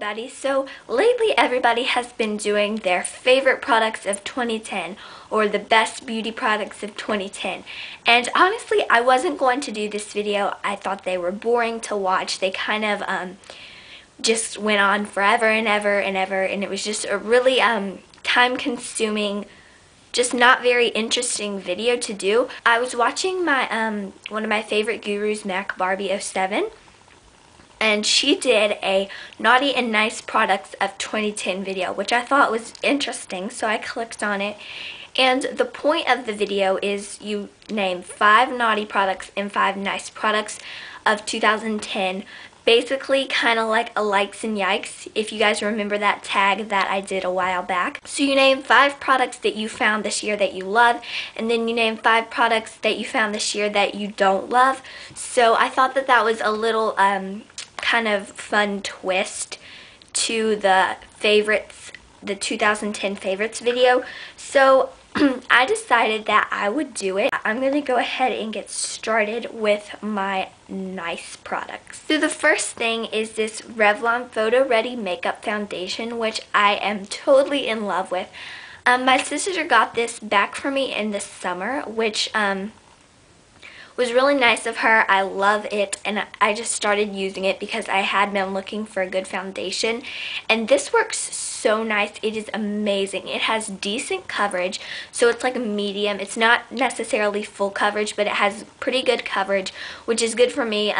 everybody. So lately everybody has been doing their favorite products of 2010 or the best beauty products of 2010. And honestly, I wasn't going to do this video. I thought they were boring to watch. They kind of just went on forever and ever and ever, and it was just a really time-consuming, just not very interesting video to do. I was watching my one of my favorite gurus, Mac Barbie 07, and she did a naughty and nice products of 2010 video, which I thought was interesting, so I clicked on it. And the point of the video is you name 5 naughty products and 5 nice products of 2010. Basically kind of like a likes and yikes, if you guys remember that tag that I did a while back. So you name 5 products that you found this year that you love, and then you name 5 products that you found this year that you don't love. So I thought that that was a little kind of fun twist to the favorites, the 2010 favorites video. So I decided that I would do it. I'm going to go ahead and get started with my nice products. So the first thing is this Revlon Photo Ready Makeup Foundation, which I am totally in love with. My sister got this back for me in the summer, which was really nice of her. I love it, and I just started using it because I had been looking for a good foundation, and this works so nice. It is amazing. It has decent coverage, so it's like a medium. It's not necessarily full coverage, but it has pretty good coverage, which is good for me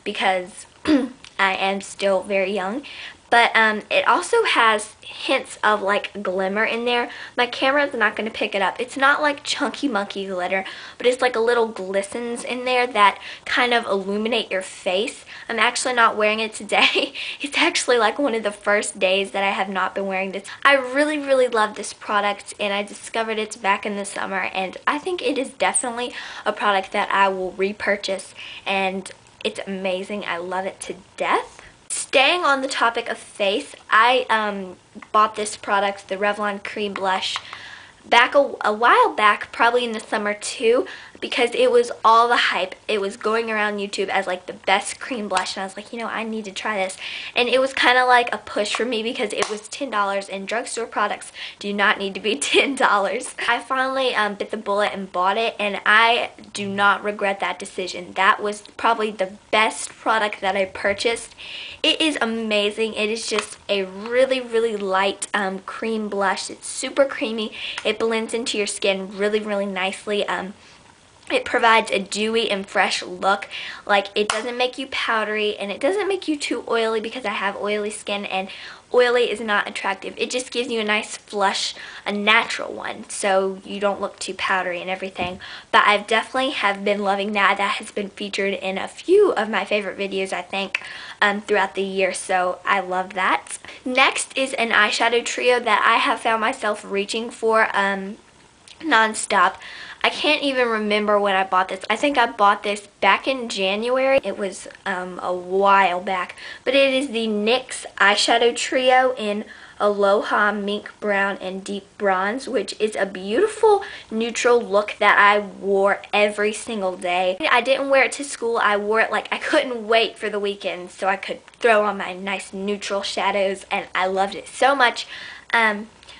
because I am still very young. But it also has hints of like glimmer in there. My camera's not going to pick it up. It's not like chunky monkey glitter, but it's like a little glistens in there that kind of illuminate your face. I'm actually not wearing it today. It's actually like one of the first days that I have not been wearing this. I really, really love this product, and I discovered it back in the summer, and I think it is definitely a product that I will repurchase, and it's amazing. I love it to death. Staying on the topic of face, I bought this product, the Revlon Cream Blush, back a while back, probably in the summer too, because it was all the hype. It was going around YouTube as like the best cream blush, and I was like, you know, I need to try this. And it was kind of like a push for me because it was $10, and drugstore products do not need to be $10. I finally bit the bullet and bought it, and I do not regret that decision. That was probably the best product that I purchased. It is amazing. It is just a really, really light cream blush. It's super creamy. It blends into your skin really, really nicely. It provides a dewy and fresh look. Like, it doesn't make you powdery, and it doesn't make you too oily because I have oily skin, and oily is not attractive. It just gives you a nice flush, a natural one, so you don't look too powdery and everything. But I've definitely have been loving that. That has been featured in a few of my favorite videos, I think, throughout the year, so I love that. Next is an eyeshadow trio that I have found myself reaching for non-stop. I can't even remember when I bought this. I think I bought this back in January. It was a while back. But it is the NYX eyeshadow trio in Aloha, Mink Brown, and Deep Bronze, which is a beautiful neutral look that I wore every single day. I didn't wear it to school. I wore it like I couldn't wait for the weekend so I could throw on my nice neutral shadows, and I loved it so much.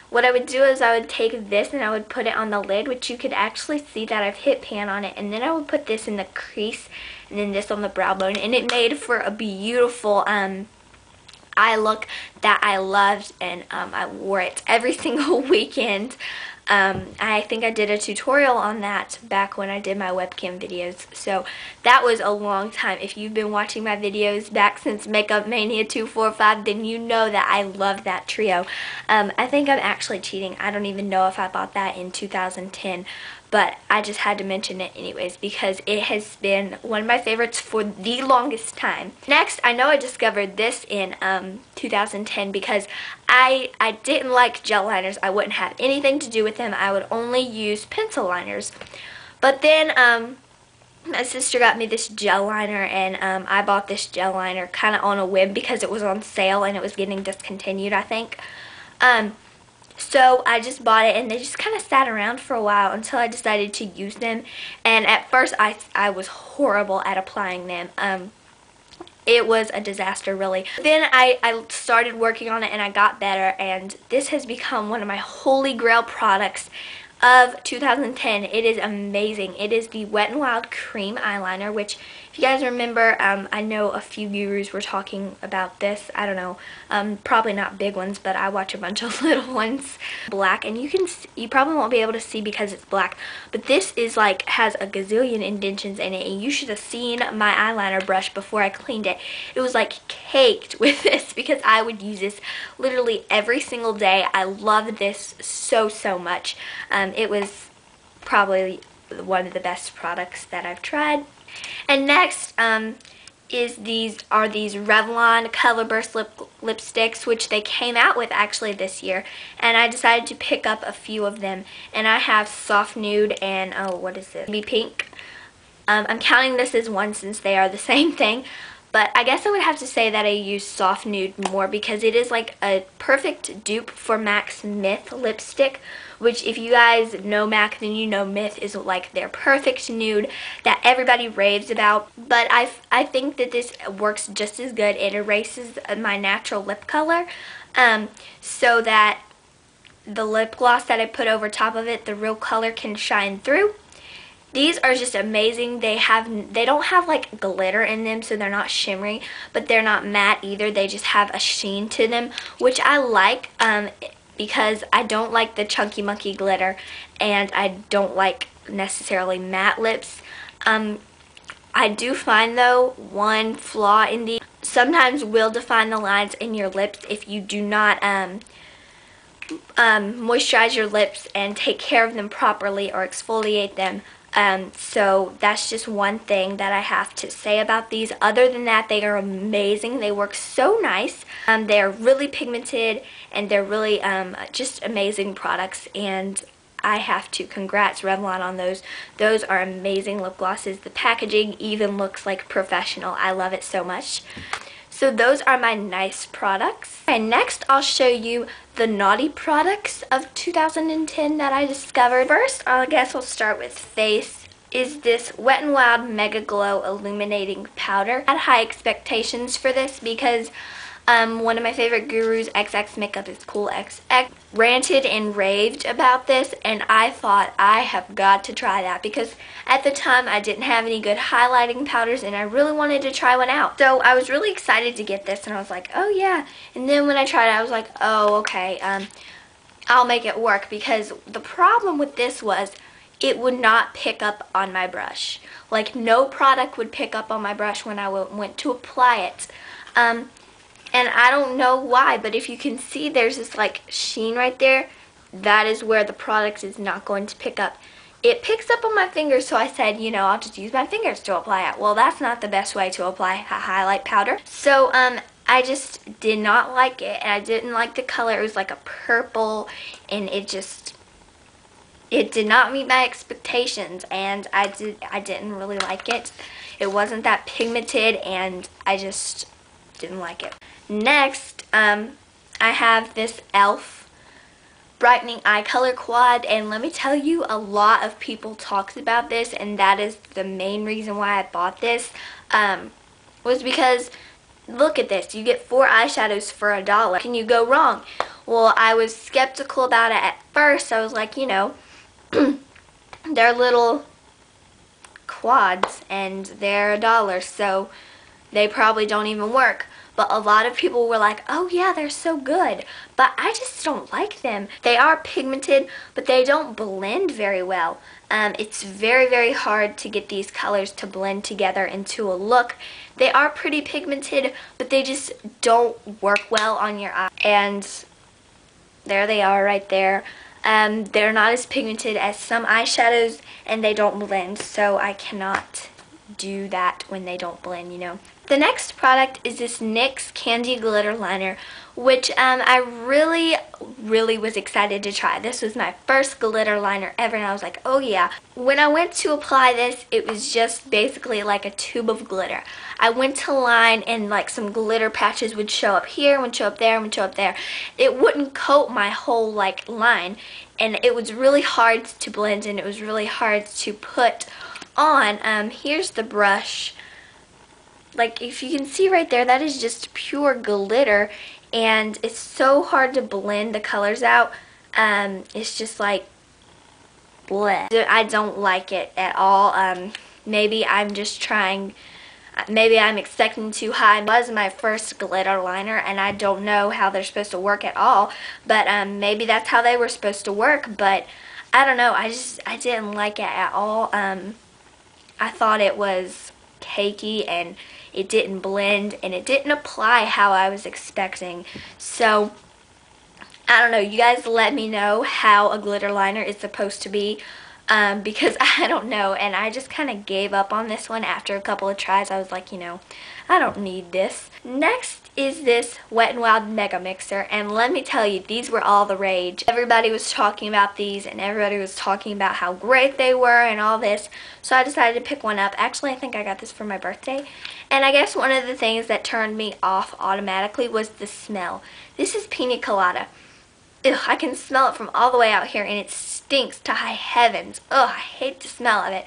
What I would do is I would take this and I would put it on the lid, which you could actually see that I've hit pan on it, and then I would put this in the crease and then this on the brow bone, and it made for a beautiful eye look that I loved, and I wore it every single weekend. I think I did a tutorial on that back when I did my webcam videos, so that was a long time. If you've been watching my videos back since Makeup Mania 245, then you know that I love that trio. I think I'm actually cheating. I don't even know if I bought that in 2010, but I just had to mention it anyways because it has been one of my favorites for the longest time. Next, I know I discovered this in 2010 because I didn't like gel liners. I wouldn't have anything to do with them. I would only use pencil liners. But then my sister got me this gel liner, and I bought this gel liner kind of on a whim because it was on sale and it was getting discontinued, I think. So I just bought it, and they just kind of sat around for a while until I decided to use them. And at first I was horrible at applying them. it was a disaster, really. Then I started working on it and I got better, and this has become one of my holy grail products of 2010. It is amazing. It is the Wet n Wild Cream Eyeliner, which, if you guys remember, I know a few gurus were talking about this. I don't know, probably not big ones, but I watch a bunch of little ones. Black, and you probably won't be able to see because it's black, but this is like, has a gazillion indentions in it, and you should have seen my eyeliner brush before I cleaned it. It was like caked with this because I would use this literally every single day. I loved this so much. It was probably one of the best products that I've tried. And next these Revlon Colorburst lipsticks, which they came out with actually this year, and I decided to pick up a few of them. And I have Soft Nude and, oh, what is this? Pink. I'm counting this as one since they are the same thing. But I guess I would have to say that I use Soft Nude more because it is like a perfect dupe for MAC's Myth lipstick, which, if you guys know MAC, then you know Myth is like their perfect nude that everybody raves about. But I think that this works just as good. It erases my natural lip color so that the lip gloss that I put over top of it, the real color can shine through. These are just amazing. They don't have like glitter in them, so they're not shimmery, but they're not matte either. They just have a sheen to them, which I like because I don't like the chunky monkey glitter, and I don't like necessarily matte lips. I do find, though, one flaw in these. Sometimes will define the lines in your lips if you do not moisturize your lips and take care of them properly or exfoliate them. So that's just one thing that I have to say about these. Other than that, they are amazing. They work so nice. They're really pigmented, and they're really just amazing products, and I have to congrats Revlon on those. Those are amazing lip glosses. The packaging even looks like professional. I love it so much. So those are my nice products. And next I'll show you the naughty products of 2010 that I discovered. First, I guess we'll start with face, is this Wet n Wild Mega Glow Illuminating Powder. I had high expectations for this because one of my favorite gurus, XX Makeup is Cool XX, ranted and raved about this, and I thought I have got to try that because at the time I didn't have any good highlighting powders and I really wanted to try one out. So I was really excited to get this, and I was like, oh yeah. And then when I tried it, I was like, oh okay, I'll make it work, because the problem with this was it would not pick up on my brush. Like, no product would pick up on my brush when I went to apply it. And I don't know why, but if you can see, there's this like sheen right there. That is where the product is not going to pick up. It picks up on my fingers, so I said, you know, I'll just use my fingers to apply it. Well, that's not the best way to apply a highlight powder. So I just did not like it, and I didn't like the color. It was like a purple, and it did not meet my expectations, and I didn't really like it. It wasn't that pigmented, and I just didn't like it. Next, I have this e.l.f. Brightening Eye Color Quad, and let me tell you, a lot of people talked about this, and that is the main reason why I bought this, was because, look at this, you get 4 eyeshadows for $1. Can you go wrong? Well, I was skeptical about it at first. I was like, you know, they're little quads, and they're $1, so they probably don't even work. But a lot of people were like, oh yeah, they're so good. But I just don't like them. They are pigmented, but they don't blend very well. It's very hard to get these colors to blend together into a look. They are pretty pigmented, but they just don't work well on your eye. And there they are right there. They're not as pigmented as some eyeshadows, and they don't blend. So I cannot do that when they don't blend, you know. The next product is this NYX Candy Glitter Liner, which I really was excited to try. This was my first glitter liner ever, and I was like, oh yeah. When I went to apply this, it was just basically like a tube of glitter. I went to line, and like some glitter patches would show up here, would show up there, would show up there. It wouldn't coat my whole like line, and it was really hard to blend, and it was really hard to put on. Here's the brush. like if you can see right there, that is just pure glitter, and it's so hard to blend the colors out. It's just like bleh. I don't like it at all. Maybe I'm just trying, maybe I'm expecting too high. It was my first glitter liner, and I don't know how they're supposed to work at all, but maybe that's how they were supposed to work, but I don't know. I didn't like it at all. I thought it was cakey, and it didn't blend, and it didn't apply how I was expecting. So I don't know, you guys let me know how a glitter liner is supposed to be, because I don't know, and I just kind of gave up on this one after a couple of tries. I was like, you know, I don't need this. Next is this Wet n Wild Mega Mixer, and let me tell you, these were all the rage. Everybody was talking about these, and everybody was talking about how great they were and all this, so I decided to pick one up. Actually, I think I got this for my birthday, and I guess one of the things that turned me off automatically was the smell. This is Pina Colada. Ugh, I can smell it from all the way out here, and it stinks to high heavens. Ugh, I hate the smell of it.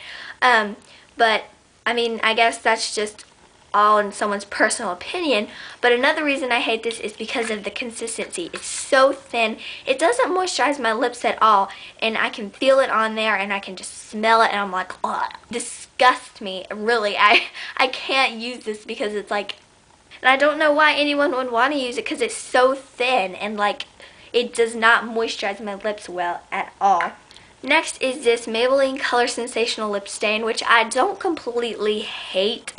But, I mean, I guess that's just all in someone's personal opinion, but another reason I hate this is because of the consistency. It's so thin. It doesn't moisturize my lips at all, and I can feel it on there, and I can just smell it, and I'm like, ugh, disgusts me. Really, I can't use this because it's like, and I don't know why anyone would want to use it because it's so thin, and like, it does not moisturize my lips well at all. Next is this Maybelline Color Sensational Lip Stain, which I don't completely hate.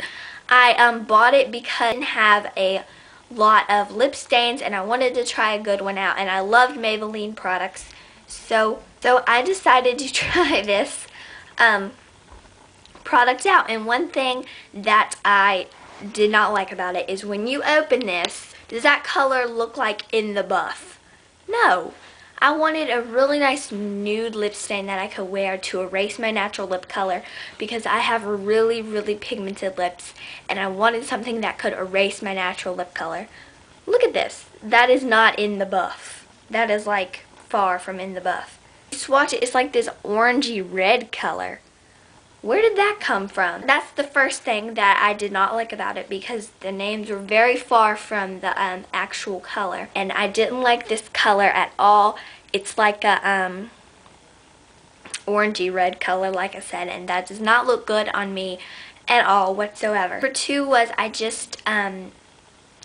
I bought it because I didn't have a lot of lip stains, and I wanted to try a good one out, and I loved Maybelline products. So I decided to try this product out, and one thing that I did not like about it is when you open this, does that color look like in the buff? No. I wanted a really nice nude lip stain that I could wear to erase my natural lip color because I have really, really pigmented lips, and I wanted something that could erase my natural lip color. Look at this. That is not in the buff. That is like far from in the buff. Swatch it, it's like this orangey red color. Where did that come from? That's the first thing that I did not like about it, because the names were very far from the actual color. And I didn't like this color at all. It's like a orangey red color, like I said, and that does not look good on me at all whatsoever. Number two was I just,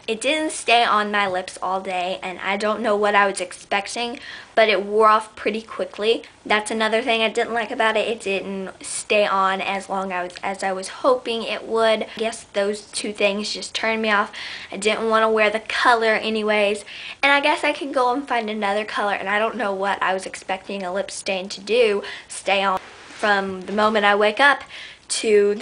it didn't stay on my lips all day, and I don't know what I was expecting, but it wore off pretty quickly. That's another thing I didn't like about it. It didn't stay on as long as I was hoping it would. I guess those two things just turned me off. I didn't want to wear the color anyways, and I guess I can go and find another color, and I don't know what I was expecting a lip stain to do. Stay on from the moment I wake up to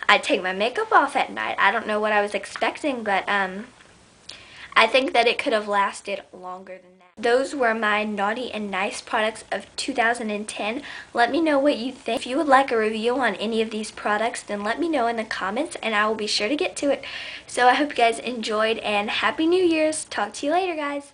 I take my makeup off at night. I don't know what I was expecting, but I think that it could have lasted longer than that. Those were my naughty and nice products of 2010. Let me know what you think. If you would like a review on any of these products, then let me know in the comments, and I will be sure to get to it. So I hope you guys enjoyed, and Happy New Year's. Talk to you later, guys.